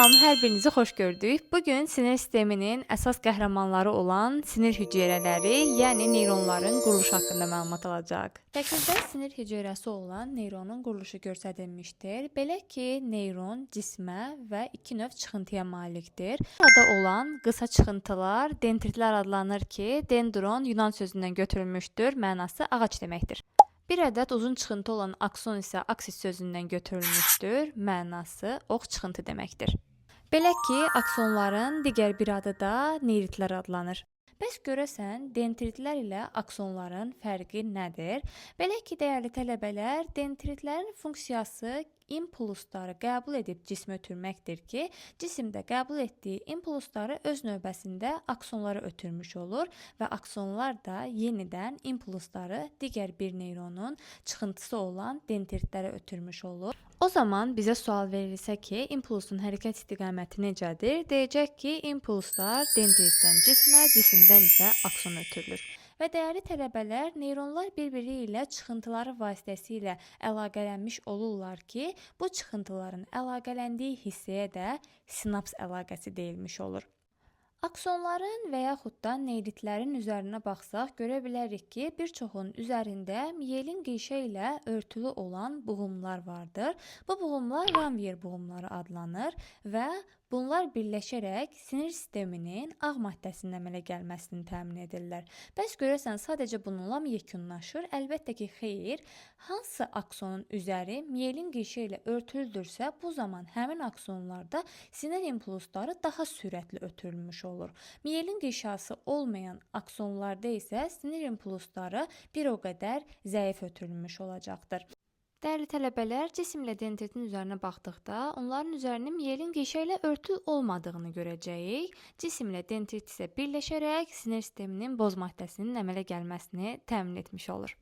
Salam, hər birinizi xoş gördük. Bugün sinir sisteminin əsas qəhrəmanları olan sinir hüceyrələri, yəni neyronların quruluşu haqqında məlumat alacaq. Şəkildə sinir hüceyrəsi olan neyronun quruluşu göstərilmişdir. Belə ki, neyron cismə və iki növ çıxıntıya malikdir. Burada olan qısa çıxıntılar dendritlər adlanır ki, dendron Yunan sözündən götürülmüşdür, mənası ağac deməkdir. Bir ədəd uzun çıxıntı olan akson isə aksis sözündən götürülmüşdür, mənası ox çıxıntı deməkdir. Belə ki, aksonların digər bir adı da neyritlər adlanır. Bəs görəsən, dendritlər ilə aksonların fərqi nədir? Belə ki, dəyərli tələbələr, dendritlərin funksiyası impulsları qəbul edib cismə ötürməkdir ki, cisimdə qəbul etdiyi impulsları öz növbəsində aksonlara ötürmüş olur və aksonlar da yenidən impulsları digər bir neyronun çıxıntısı olan dendritlərə ötürmüş olur. O zaman bizə sual verilsə ki, impulsun hərəkət istiqaməti necədir? Deyəcək ki, impulslar dendritdən cismə, cisimdən isə aksona ötürülür. Və dəyərli tələbələr, neyronlar bir-biri ilə çıxıntıları vasitəsilə əlaqələnmiş olurlar ki, bu çıxıntıların əlaqələndiyi hissəyə də sinaps əlaqəsi deyilmiş olur. Aksonların və yaxud da neyritlərin üzərinə baxsaq, görə bilərik ki, bir çoxunun üzərində miyelin qişə ilə örtülü olan buğumlar vardır. Bu buğumlar Ranvier buğumları adlanır və bunlar birləşərək sinir sisteminin ağ maddəsinin əmələ gəlməsini təmin edirlər. Bəs görəsən, sadəcə bununla mı yekunlaşır? Əlbəttə ki, xeyr. Hansı aksonun üzəri miyelin qişə ilə örtülüdürsə, bu zaman həmin aksonlarda sinir impulsları daha sürətli ötürülmüş olur. Miyelin qişası olmayan aksonlarda isə sinir impulsları bir o qədər zəif ötürülmüş olacaqdır. Dəyərli tələbələr, cisimlə dendritin üzərinə baxdıqda, onların üzərinin miyelin qişə ilə örtülü olmadığını görəcəyik. Cisimlə dendrit isə birləşərək sinir sisteminin boz maddəsinin əmələ gəlməsini təmin etmiş olur.